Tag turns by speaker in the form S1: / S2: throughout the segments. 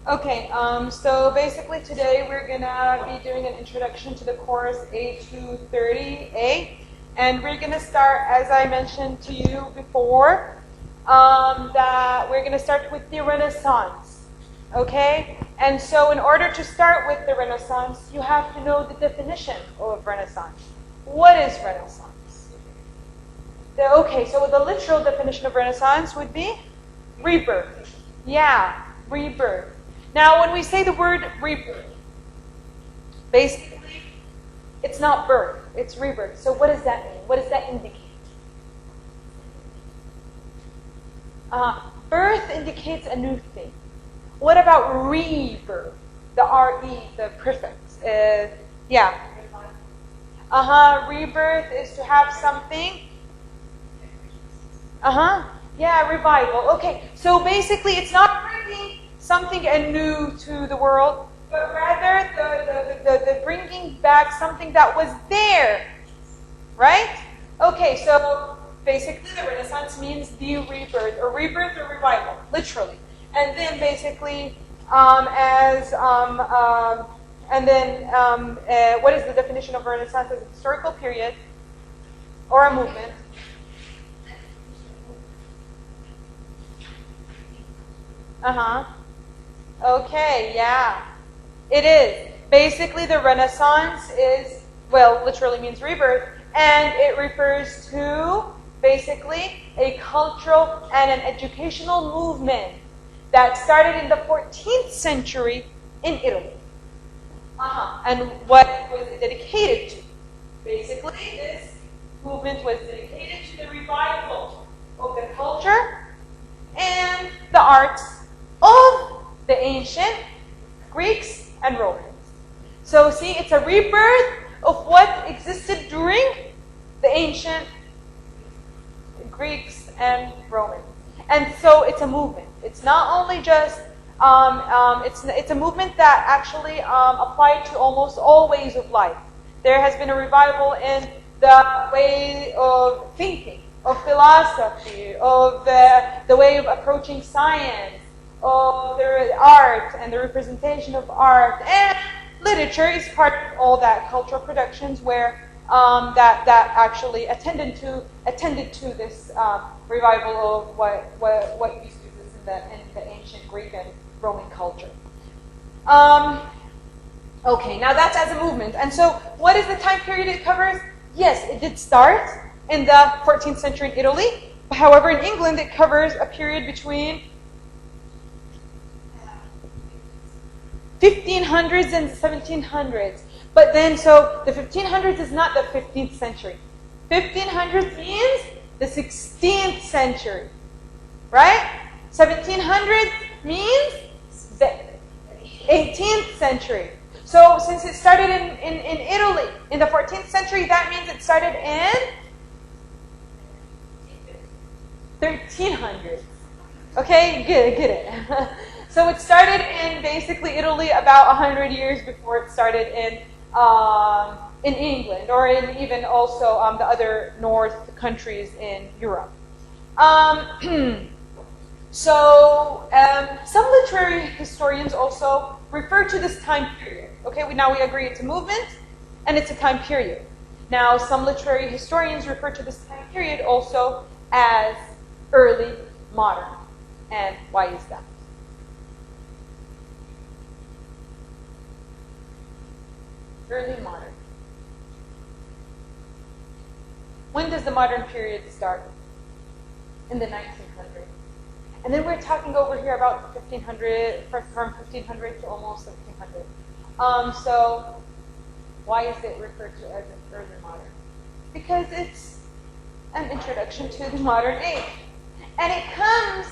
S1: Okay, so basically today we're gonna be doing an introduction to the course A230A, and we're gonna start, as I mentioned to you before, that we're gonna start with the Renaissance, okay? And so in order to start with the Renaissance, you have to know the definition of Renaissance. What is Renaissance? Okay, so the literal definition of Renaissance would be rebirth. Yeah, rebirth. Now, when we say the word rebirth, basically, it's not birth, it's rebirth. So what does that mean? What does that indicate? Birth indicates a new thing. What about rebirth? The R-E, the prefix. Rebirth is to have something. Yeah, revival. Okay, so basically it's not bringing something new to the world, but rather the bringing back something that was there, right? Okay, so basically the Renaissance means the rebirth or revival, literally. And then basically, what is the definition of Renaissance as a historical period or a movement? Okay, yeah. It is. Basically, the Renaissance is, well, literally means rebirth, and it refers to, basically, a cultural and an educational movement that started in the 14th century in Italy. And what was it dedicated to? Basically, this movement was dedicated to the revival of the culture and the arts of the ancient Greeks and Romans. So see, it's a rebirth of what existed during the ancient Greeks and Romans. And so it's a movement. It's not only just, it's a movement that actually applied to almost all ways of life. There has been a revival in the way of thinking, of philosophy, of the way of approaching science, of the art and the representation of art, and literature is part of all that cultural productions where that actually attended to this revival of what used to exist in the ancient Greek and Roman culture. Okay, now that's as a movement. And so what is the time period it covers? Yes, it did start in the 14th century in Italy. However, in England, it covers a period between 1500s and 1700s. But then, so the 1500s is not the 15th century. 1500s means the 16th century, right? 1700s means the 18th century. So since it started in Italy in the 14th century, that means it started in 1300s. Okay, get it. So it started in basically Italy about 100 years before it started in England, or in even also the other North countries in Europe. Some literary historians also refer to this time period. Okay, we agree it's a movement and it's a time period. Now, some literary historians refer to this time period also as early modern. And why is that? Early modern. When does the modern period start? In the 1900s. And then we're talking over here about 1500, from 1500 to almost 1700. So why is it referred to as an early modern? Because it's an introduction to the modern age. And it comes,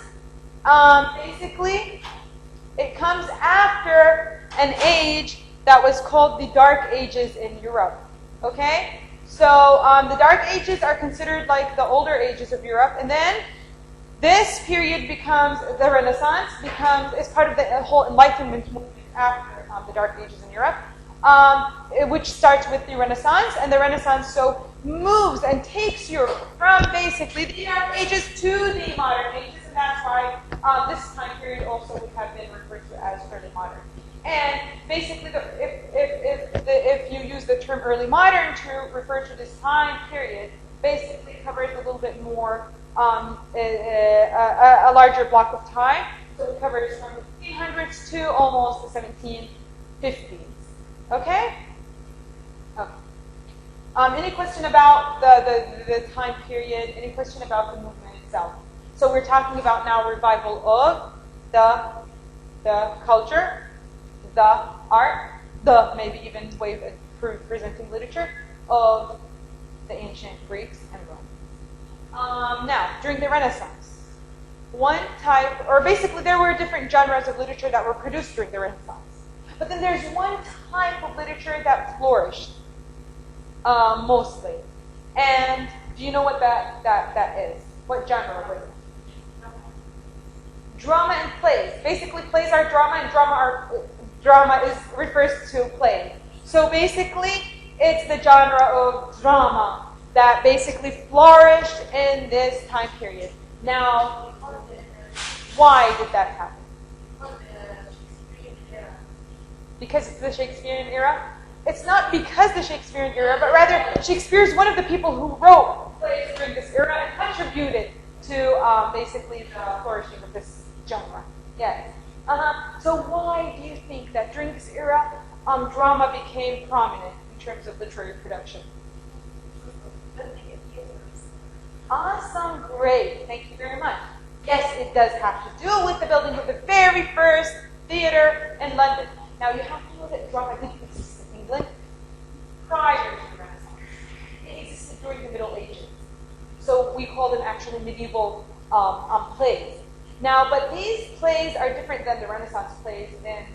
S1: it comes after an age that was called the Dark Ages in Europe. Okay? So the Dark Ages are considered like the older ages of Europe, and then this period becomes, the Renaissance is part of the whole Enlightenment movement after the Dark Ages in Europe, which starts with the Renaissance, and the Renaissance so moves and takes Europe from basically the Dark Ages to the modern ages, and that's why this time period also would have been referred to as early modern. And basically, if you use the term early modern to refer to this time period, basically it covers a little bit more, a larger block of time. So it covers from the 1500s to almost the 1750s. Okay? Okay. Any question about the time period? Any question about the movement itself? So we're talking about now revival of the culture, the art, the maybe even way of presenting literature of the ancient Greeks and Romans. Now, during the Renaissance, one type, or basically there were different genres of literature that were produced during the Renaissance. But then there's one type of literature that flourished mostly. And do you know what that is? What genre was it? Drama and plays. Basically, plays are drama, and drama refers to plays. So basically, it's the genre of drama that basically flourished in this time period. Now, why did that happen? Because it's the Shakespearean era? It's not because the Shakespearean era, but rather Shakespeare is one of the people who wrote plays during this era and contributed to basically the flourishing of this genre. Yes. So why do you think that during this era, drama became prominent in terms of literary production? Awesome, great, thank you very much. Yes, it does have to do with the building of the very first theater in London. Now you have to know that drama didn't exist in England prior to the Renaissance. It existed during the Middle Ages. So we call them actually medieval plays. Now, but these plays are different than the Renaissance plays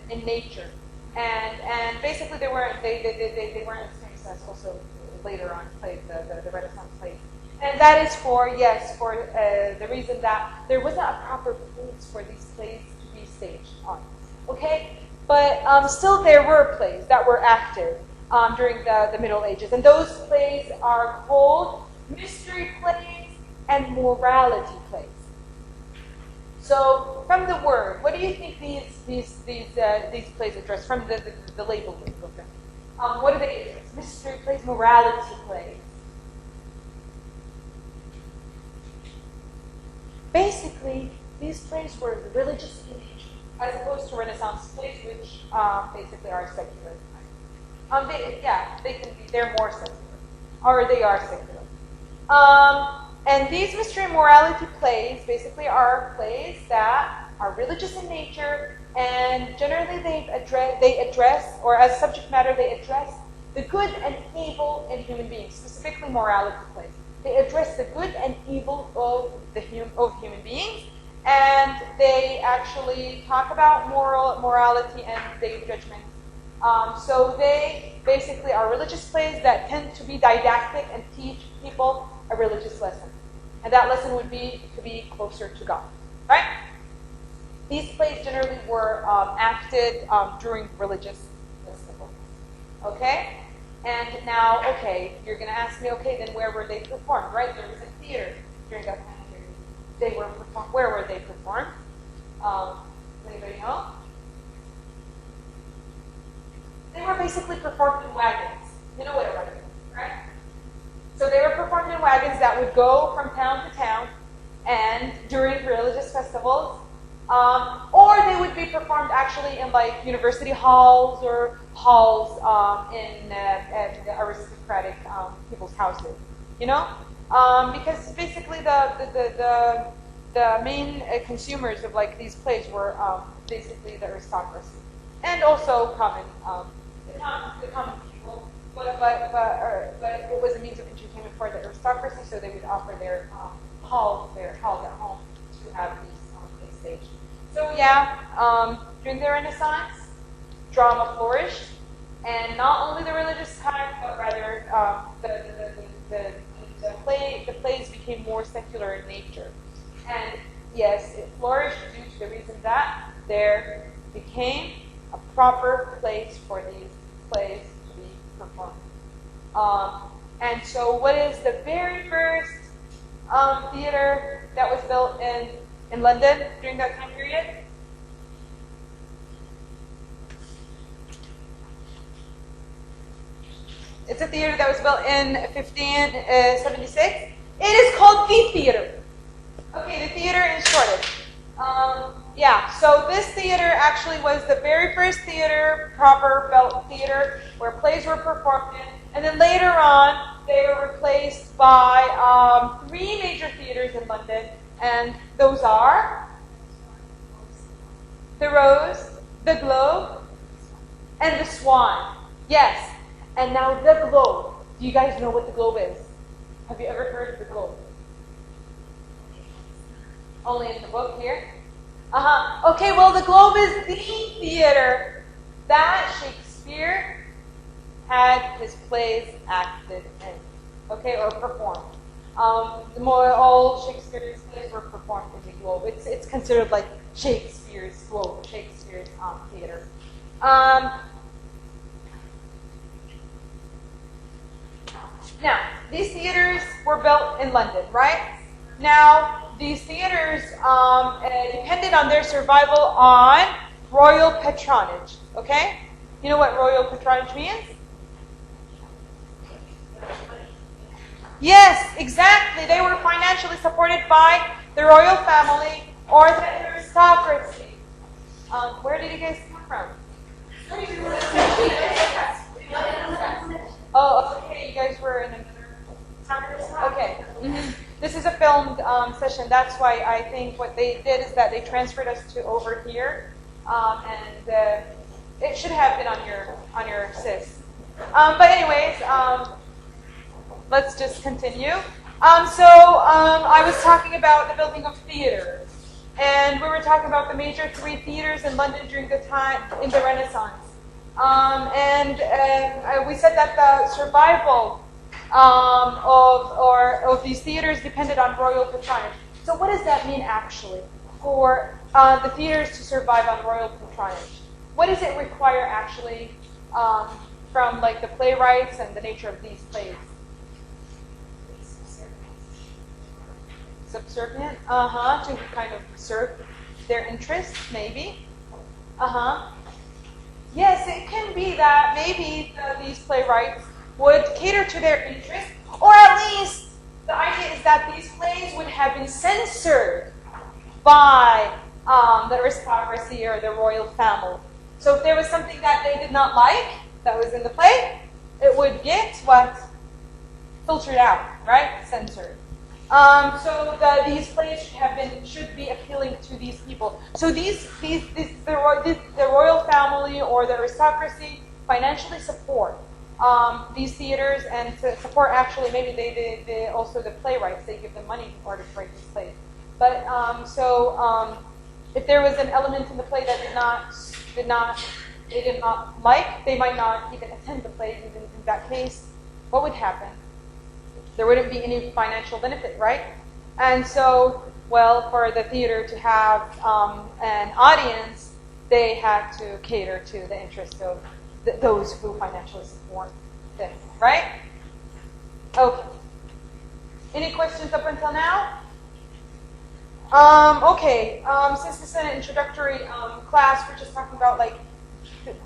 S1: in nature, and basically they weren't the same as also later on plays, the Renaissance plays, and that is for the reason that there wasn't a proper place for these plays to be staged on. Okay, but still there were plays that were active during the Middle Ages, and those plays are called mystery plays and morality plays. So, from the word, what do you think these plays address? From the label of them, what do they address? Mystery plays, morality plays. Basically, these plays were religious in nature, as opposed to Renaissance plays, which basically are secular. They're more secular, or they are secular. And these mystery and morality plays basically are plays that are religious in nature, and generally they address, or as subject matter, they address the good and evil in human beings, specifically morality plays. They address the good and evil of human beings, and they actually talk about morality and day of judgment. So they basically are religious plays that tend to be didactic and teach people a religious lesson. And that lesson would be to be closer to God. Right? These plays generally were acted during religious festivals. Okay? And now, okay, you're going to ask me, okay, then where were they performed? Right? There was a theater during that time period. They were performed. Where were they performed? Does anybody know? They were basically performed in wagons. You know what a wagon is, right? So they were performed in wagons that would go from town to town, and during religious festivals, or they would be performed actually in like university halls or halls in aristocratic people's houses. You know, because basically the main consumers of like these plays were basically the aristocracy, and also the common people. But it was a means of entertainment for the aristocracy, so they would offer their halls at home to have these staged. So yeah, during the Renaissance, drama flourished, and not only the religious time, but rather the plays became more secular in nature. And yes, it flourished due to the reason that there became a proper place for these plays to be performed. And so what is the very first theater that was built in in London during that time period? It's a theater that was built in 1576. It is called the theater. Okay, the theater in Shoreditch. Yeah, so this theater actually was the very first theater, proper built theater, where plays were performed in. And then later on, they were replaced by 3 major theaters in London. And those are the Rose, the Globe, and the Swan. Yes. And now the Globe. Do you guys know what the Globe is? Have you ever heard of the Globe? Only in the book here? Okay, well, the Globe is the theater that Shakespeare had his plays acted in, okay, or performed. All Shakespeare's plays were performed in the Globe. It's considered like Shakespeare's Globe, Shakespeare's theater. Now, these theaters were built in London, right? Now, these theaters depended on their survival on royal patronage, okay? You know what royal patronage means? Yes, exactly. They were financially supported by the royal family or the aristocracy. Where did you guys come from? Oh, okay. You guys were in another. Okay. Mm-hmm. This is a filmed session. That's why I think what they did is that they transferred us to over here, and it should have been on your SIS. But anyways, let's just continue. I was talking about the building of theaters, and we were talking about the major 3 theaters in London during the time in the Renaissance. We said that the survival of these theaters depended on royal patronage. So what does that mean actually for the theaters to survive on royal patronage? What does it require actually from like the playwrights and the nature of these plays? Subservient? To kind of serve their interests, maybe. Yes, it can be that maybe these playwrights would cater to their interests, or at least the idea is that these plays would have been censored by the aristocracy or the royal family. So if there was something that they did not like that was in the play, it would get what? Filtered out, right? Censored. These plays should be appealing to these people. So the royal family or the aristocracy financially support these theaters, and to support actually maybe they also the playwrights, they give them money in order to write these plays. But if there was an element in the play that they did not like, they might not even attend the play. Even in that case, what would happen? There wouldn't be any financial benefit, right? And so, well, for the theater to have an audience, they had to cater to the interests of those who financially support them, right? Okay. Any questions up until now? Okay. Since this is an introductory class, we're just talking about like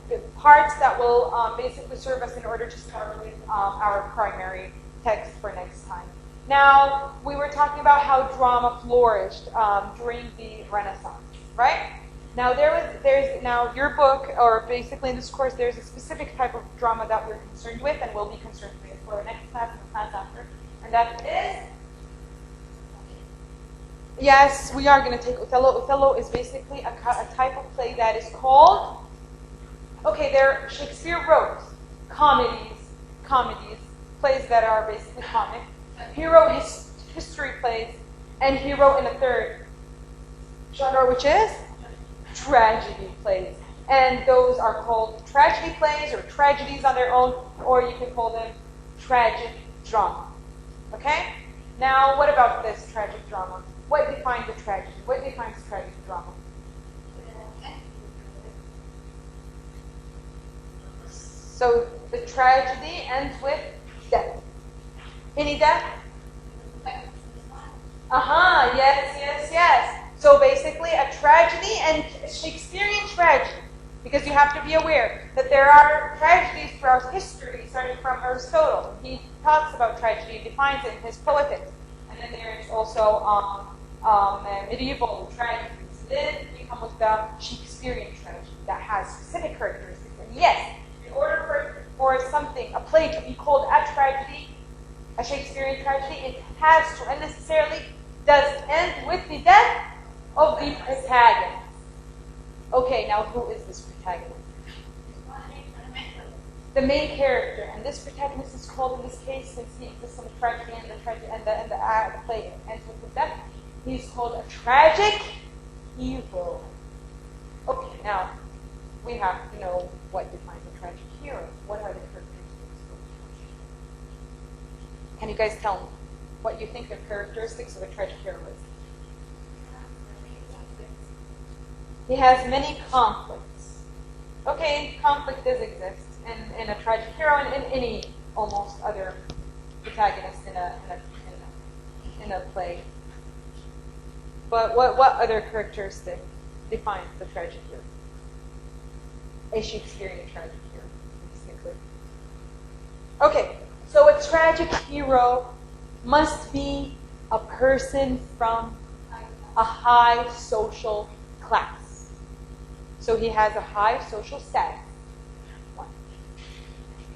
S1: the parts that will basically serve us in order to start with our primary text for next time. Now, we were talking about how drama flourished during the Renaissance, right? Now, there's your book, or basically in this course, there's a specific type of drama that we're concerned with and will be concerned with for our next class and the class after, and that is, yes, we are going to take Othello. Othello is basically a type of play that is called, Shakespeare wrote comedies, plays that are basically comic. He wrote history plays, and he wrote in a third genre, which is tragedy plays. And those are called tragedy plays or tragedies on their own, or you can call them tragic drama. Okay? Now, what about this tragic drama? What defines a tragedy? What defines tragic drama? So the tragedy ends with death. Any death? Yes. So basically, a tragedy and Shakespearean tragedy, because you have to be aware that there are tragedies throughout history, starting from Aristotle. He talks about tragedy, defines it in his Poetics. And then there is also medieval tragedies. Then we come with the Shakespearean tragedy that has specific characteristics. And yes, in order for something, a play, to be called a tragedy, a Shakespearean tragedy, it has to, and necessarily does end with the death of the protagonist. Okay, now who is this protagonist? The main character, and this protagonist is called, in this case, since he exists in the tragedy and the play ends with his death, he's called a tragic hero. Okay, now we have to know what defines a tragic hero. What are the characteristics of a tragic hero? Can you guys tell me what you think the characteristics of a tragic hero is? He has many conflicts. Okay, conflict does exist in a tragic hero and in any almost other protagonist in a play. But what other characteristic defines the tragic hero? A Shakespearean tragic hero, basically. Okay, so a tragic hero must be a person from a high social class. So he has a high social status.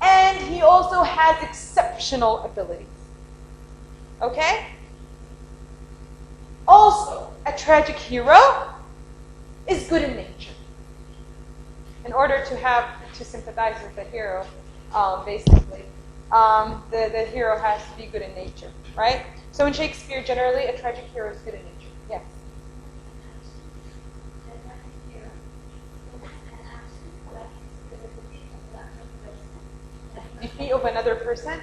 S1: And he also has exceptional abilities. Okay? Also, a tragic hero is good in nature. In order to sympathize with the hero, basically, the hero has to be good in nature, right? So in Shakespeare, generally, a tragic hero is good in nature. Yes? Defeat of another person?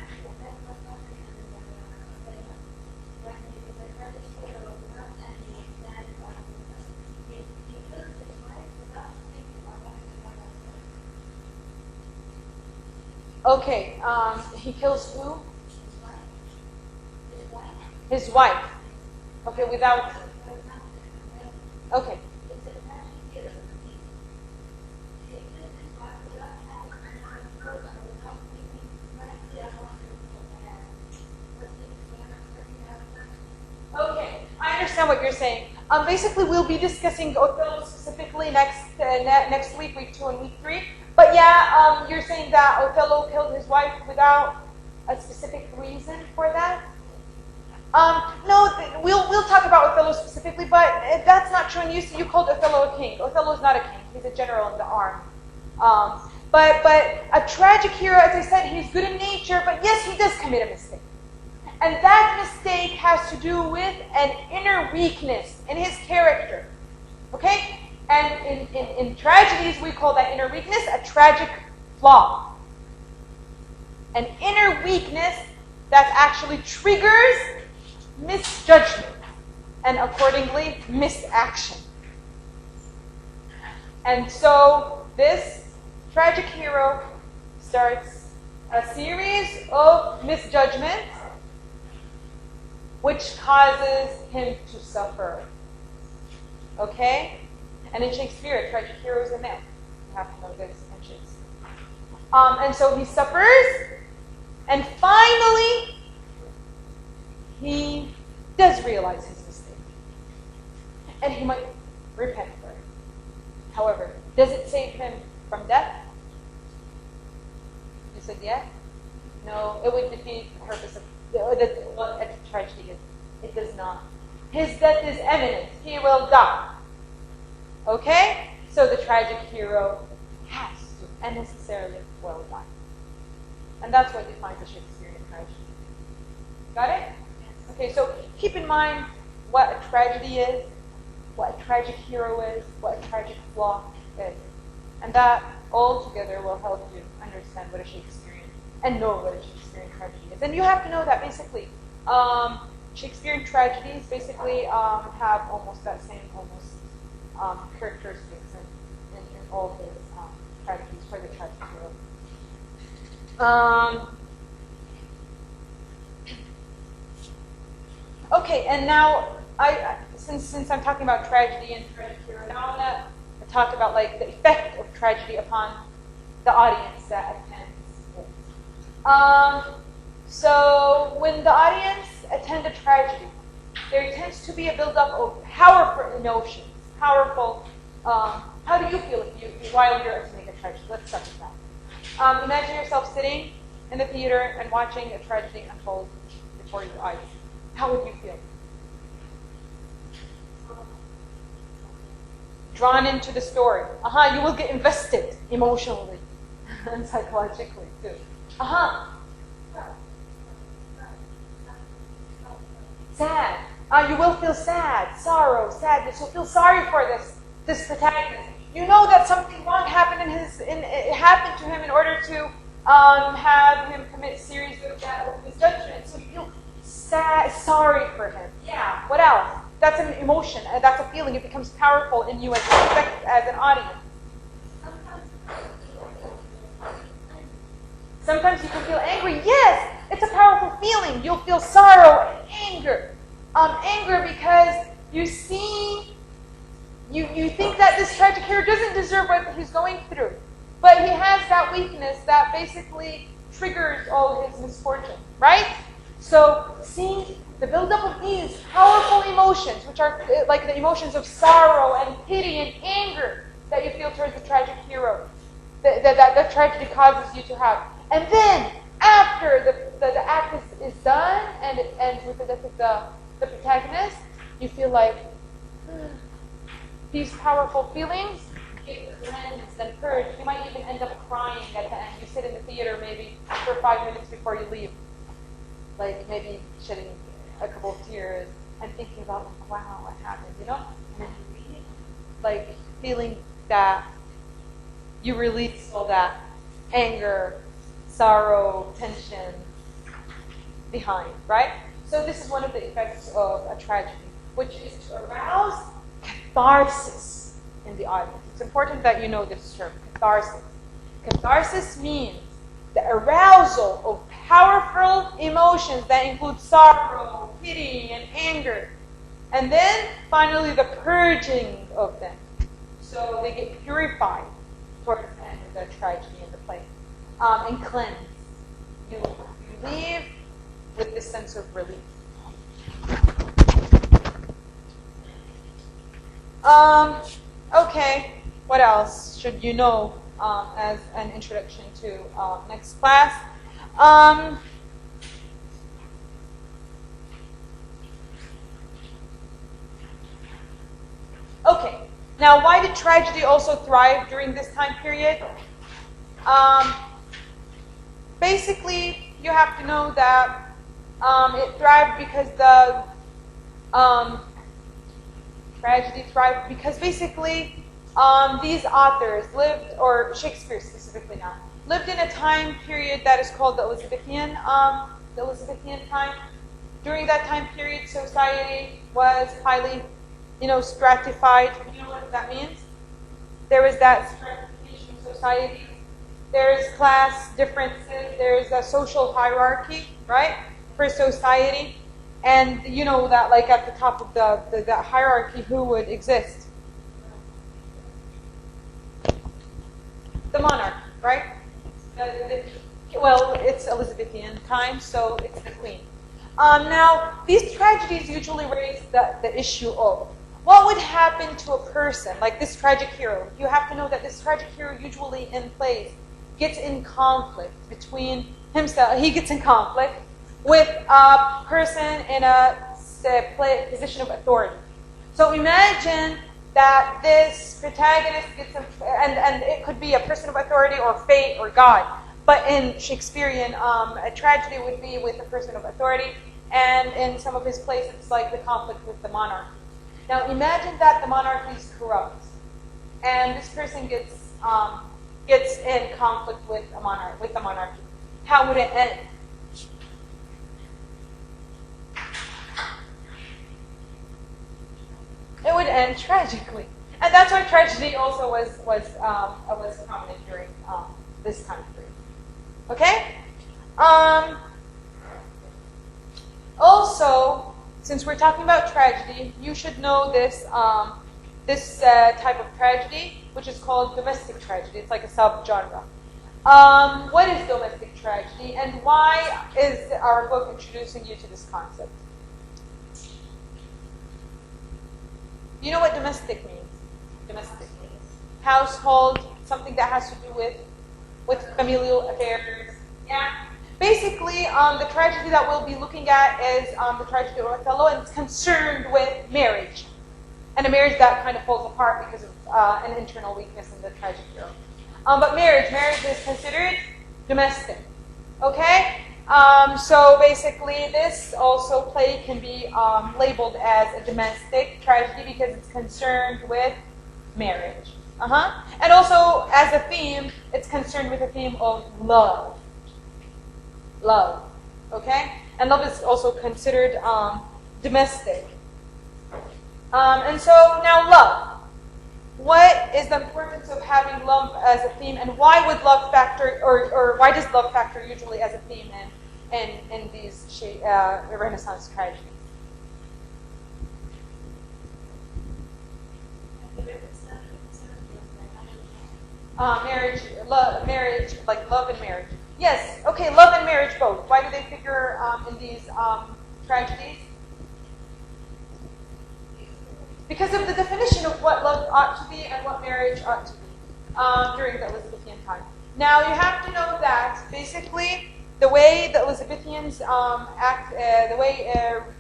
S1: Okay, he kills who? His wife. Okay, without... Okay. Okay, I understand what you're saying. Basically, we'll be discussing Othello specifically next week, week 2 and week 3. But yeah, you're saying that Othello killed his wife without a specific reason for that? No, we'll talk about Othello specifically, but that's not true. And you called Othello a king. Othello is not a king. He's a general in the army. But a tragic hero, as I said, he's good in nature, but yes, he does commit a mistake. And that mistake has to do with an inner weakness in his character. Okay? And in tragedies, we call that inner weakness a tragic flaw. An inner weakness that actually triggers misjudgment and accordingly misaction. And so this tragic hero starts a series of misjudgments which causes him to suffer. Okay? And in Shakespeare, a tragic hero is a man. You have to know this in Shakespeare. And so he suffers, and finally, he does realize his mistake. And he might repent for it. However, does it save him from death? You said yes? No, it would defeat the purpose of what a tragedy is. It does not. His death is imminent. He will die. Okay? So the tragic hero has to, and necessarily will die. And that's what defines a Shakespearean tragedy. Got it? Okay, so keep in mind what a tragedy is, what a tragic hero is, what a tragic flaw is. And that all together will help you understand what a Shakespearean, and know what a Shakespearean tragedy is. And you have to know that basically, Shakespearean tragedies basically have almost that same characteristics in all his tragedies for the tragic hero. Okay, and now since I'm talking about tragedy and tragic hero, now I want to talk about like the effect of tragedy upon the audience that attends. So when the audience attend a tragedy, there tends to be a buildup of powerful emotions. Powerful. How do you feel while you're attending a tragedy? Let's start with that. Imagine yourself sitting in the theater and watching a tragedy unfold before your eyes. How would you feel? Drawn into the story. You will get invested emotionally and psychologically too. Sad. You will feel sad, sorrow, sadness. You'll feel sorry for this protagonist. You know that something wrong happened it happened to him in order to have him commit series of misjudgment. So you feel sad, sorry for him. Yeah. What else? That's an emotion. That's a feeling. It becomes powerful in you as an audience. Sometimes you can feel angry. Yes, it's a powerful feeling. You'll feel sorrow and anger. Anger because you see, you think that this tragic hero doesn't deserve what he's going through. But he has that weakness that basically triggers all of his misfortune, right? So seeing the buildup of these powerful emotions, which are like the emotions of sorrow and pity and anger that you feel towards the tragic hero, that tragedy causes you to have. And then, after the act is done and it ends with the death of the protagonist, you feel like these powerful feelings get cleansed and purged. You might even end up crying at the end. You sit in the theater maybe for 5 minutes before you leave, like maybe shedding a couple of tears and thinking about, like, wow, what happened, you know? And then you leave, like feeling that you release all that anger, sorrow, tension behind, right? So this is one of the effects of a tragedy, which is to arouse catharsis in the audience. It's important that you know this term, catharsis. Catharsis means the arousal of powerful emotions that include sorrow, pity, and anger. And then, finally, the purging of them. So they get purified towards the end of the tragedy and the play. And cleansed. You leave with this sense of relief. Okay, what else should you know as an introduction to next class? Okay, now why did tragedy also thrive during this time period? Basically, you have to know that it thrived because tragedy thrived because basically these authors lived, or Shakespeare specifically now, lived in a time period that is called the Elizabethan time. During that time period, society was highly, stratified. You know what that means? There was that stratification of society. There's class differences. There's a social hierarchy, right, for society. And you know that, like, at the top of the hierarchy, who would exist? The monarch, right? Well, it's Elizabethan time, so it's the queen. Now, these tragedies usually raise the issue of what would happen to a person, like this tragic hero. You have to know that this tragic hero usually in plays gets in conflict between himself. He gets in conflict with a person in a position of authority. So imagine that this protagonist gets, and it could be a person of authority or fate or God. But in Shakespearean, a tragedy would be with a person of authority, and in some of his plays, it's like the conflict with the monarchy. Now imagine that the monarchy is corrupt, and this person gets in conflict with the monarchy. How would it end? It would end tragically, and that's why tragedy also was prominent during this time period. Okay. Also, since we're talking about tragedy, you should know this type of tragedy, which is called domestic tragedy. It's like a subgenre. What is domestic tragedy, and why is our book introducing you to this concept? You know what domestic means? Domestic means household, something that has to do with familial affairs. Yeah. Basically, the tragedy that we'll be looking at is the tragedy of Othello, and it's concerned with marriage, and a marriage that kind of falls apart because of an internal weakness in the tragic hero. But marriage is considered domestic. Okay? So basically, this also play can be labeled as a domestic tragedy because it's concerned with marriage. And also, as a theme, it's concerned with a theme of love. Love. Okay? And love is also considered domestic. And so, now love. What is the importance of having love as a theme, and why would love factor, or why does love factor usually as a theme in these Renaissance tragedies? Marriage, like love and marriage. Yes, okay, love and marriage both. Why do they figure in these tragedies? Because of the definition of what love ought to be and what marriage ought to be during the Elizabethan time. Now, you have to know that basically the way the Elizabethans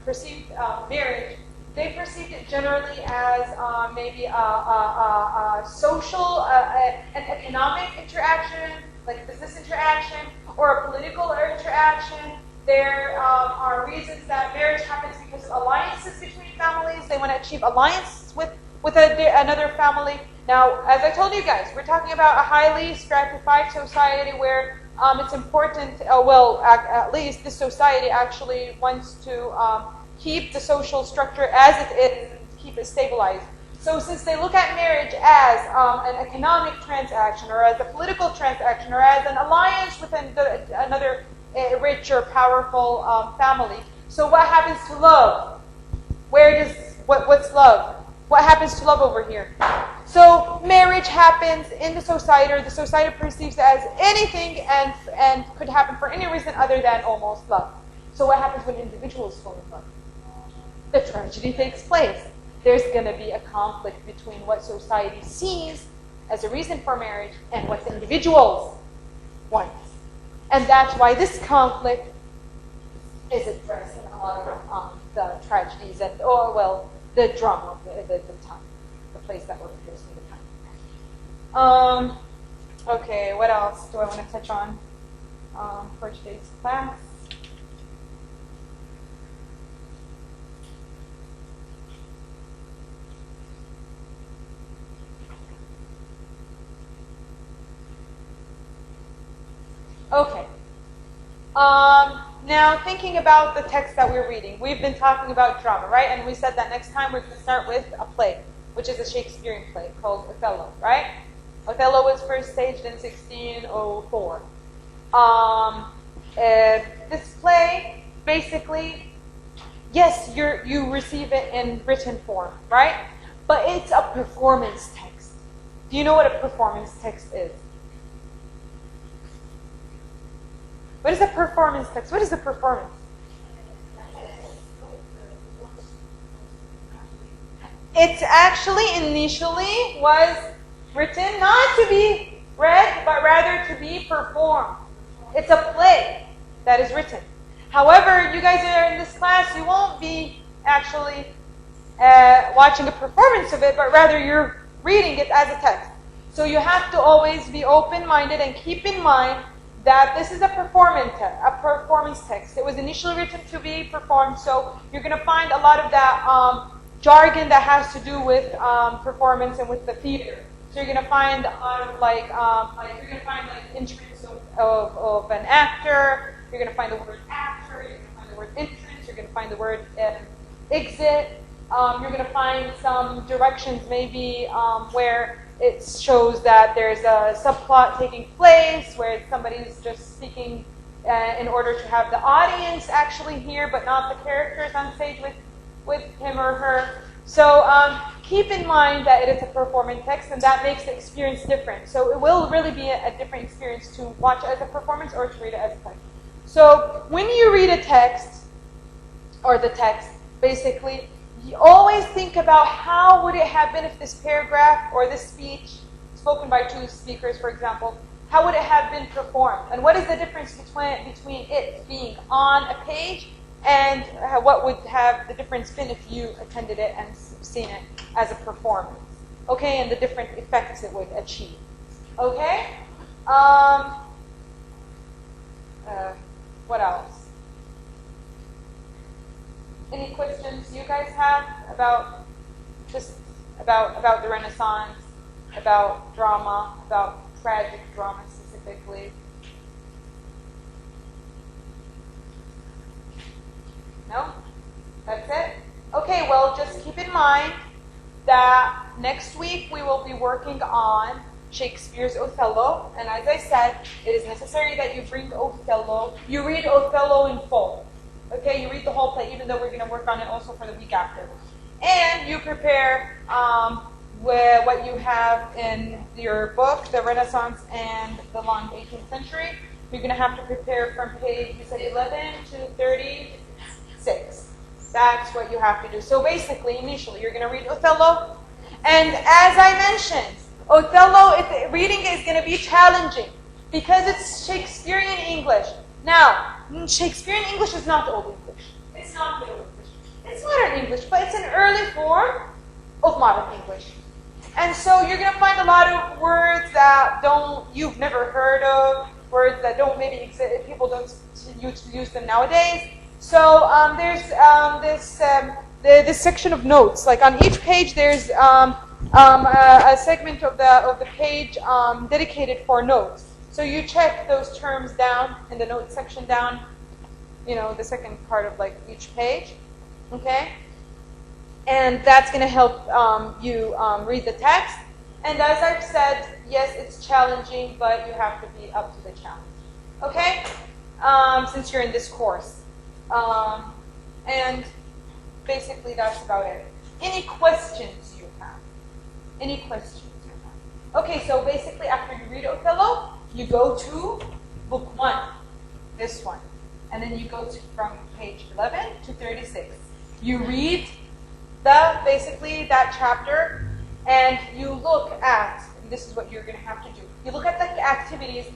S1: perceived marriage, they perceived it generally as maybe a social, an economic interaction, like a business interaction, or a political interaction. There are reasons that marriage happens because of alliances between families. They want to achieve alliance with another family. Now, as I told you guys, we're talking about a highly stratified society where it's important, at least this society actually wants to keep the social structure as it is and keep it stabilized. So since they look at marriage as an economic transaction, or as a political transaction, or as an alliance with another rich or powerful family. So what happens to love? What's love? What happens to love over here? So marriage happens in the society, or the society perceives it as anything and could happen for any reason other than almost love. So what happens when individuals fall in love? The tragedy takes place. There's going to be a conflict between what society sees as a reason for marriage and what the individuals want. And that's why this conflict is addressed in a lot of the tragedies and, the drama of the time, the place that we're producing the time. Okay, what else do I want to touch on for today's class? Okay. Now, thinking about the text that we're reading, we've been talking about drama, right? And we said that next time we're going to start with a play, which is a Shakespearean play called Othello, right? Othello was first staged in 1604. This play, basically, yes, you receive it in written form, right? But it's a performance text. Do you know what a performance text is? What is a performance text? What is a performance? It actually initially was written not to be read, but rather to be performed. It's a play that is written. However, you guys are in this class, you won't be actually watching a performance of it, but rather you're reading it as a text. So you have to always be open-minded and keep in mind that this is a performance text. It was initially written to be performed, so you're going to find a lot of that jargon that has to do with performance and with the theater. So you're going to find entrance of an actor. You're going to find the word actor. You're going to find the word entrance. You're going to find the word exit. You're going to find some directions maybe where it shows that there's a subplot taking place where somebody's just speaking in order to have the audience actually hear, but not the characters on stage with with him or her. So keep in mind that it is a performing text, and that makes the experience different. So it will really be a different experience to watch it as a performance or to read it as a text. So when you read a text, or the text, basically, you always think about how would it have been if this paragraph or this speech, spoken by two speakers, for example, how would it have been performed? And what is the difference between it being on a page and what would have the difference been if you attended it and seen it as a performance? Okay, and the different effects it would achieve. Okay? What else? Any questions you guys have about the Renaissance, about drama, about tragic drama specifically? No? That's it? Okay, well, just keep in mind that next week we will be working on Shakespeare's Othello, and as I said, it is necessary that you bring Othello. You read Othello in full. Okay, you read the whole play, even though we're going to work on it also for the week after. And you prepare what you have in your book, The Renaissance and the Long 18th Century. You're going to have to prepare from page, you said 11 to 36. That's what you have to do. So basically, initially, you're going to read Othello. And as I mentioned, Othello, reading is going to be challenging because it's Shakespearean English. Now, Shakespearean English is not Old English. It's not Middle English. It's modern English, but it's an early form of modern English. And so you're going to find a lot of words that you've never heard of, words that don't maybe exist, people don't use them nowadays. So there's this section of notes. Like on each page, there's a segment of the page dedicated for notes. So you check those terms down in the notes section down, the second part of like each page, okay? And that's going to help you read the text. And as I've said, yes, it's challenging, but you have to be up to the challenge, okay? Since you're in this course. And basically that's about it. Any questions you have? Any questions you have? Okay, so basically after you read Othello, you go to book 1, this one. And then you go from page 11 to 36. You read basically that chapter, and you look at, and this is what you're going to have to do. You look at the activities,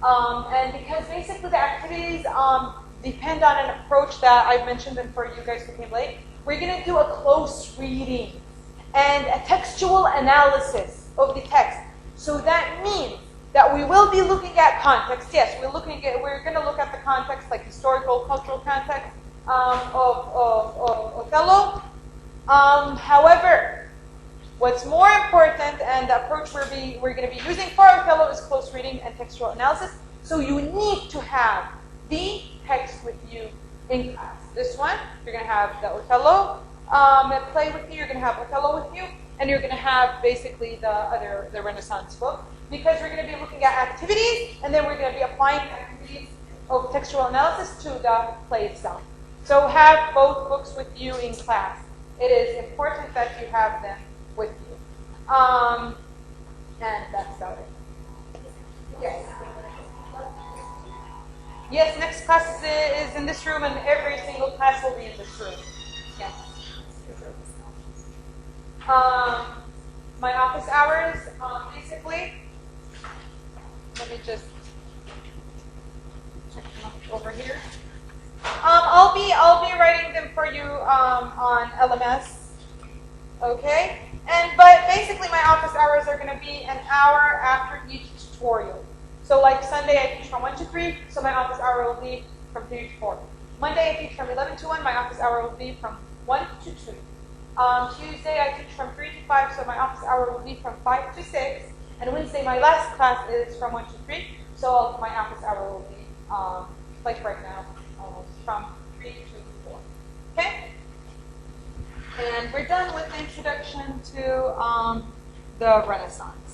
S1: and because basically the activities depend on an approach that I've mentioned before you guys who came late. We're going to do a close reading and a textual analysis of the text. So that means that we will be looking at context. Yes, we're going to look at the context, like historical, cultural context of Othello. However, what's more important and the approach we're going to be using for Othello is close reading and textual analysis. So you need to have the text with you in class. This one, you're going to have the Othello play with you. You're going to have Othello with you, and you're going to have basically the Renaissance book, because we're going to be looking at activities, and then we're going to be applying activities of textual analysis to the play itself. So have both books with you in class. It is important that you have them with you. And that's about it. Yes. Yes, next class is in this room, and every single class will be in this room. Yes. My office hours, basically, let me just check them over here. I'll be writing them for you on LMS, okay? But basically, my office hours are going to be an hour after each tutorial. So like Sunday, I teach from 1 to 3, so my office hour will be from 3 to 4. Monday, I teach from 11 to 1, my office hour will be from 1 to 2. Tuesday, I teach from 3 to 5, so my office hour will be from 5 to 6. And Wednesday, my last class is from 1 to 3, so my office hour will be, like right now, almost from 3 to 4. Okay? And we're done with the introduction to the Renaissance.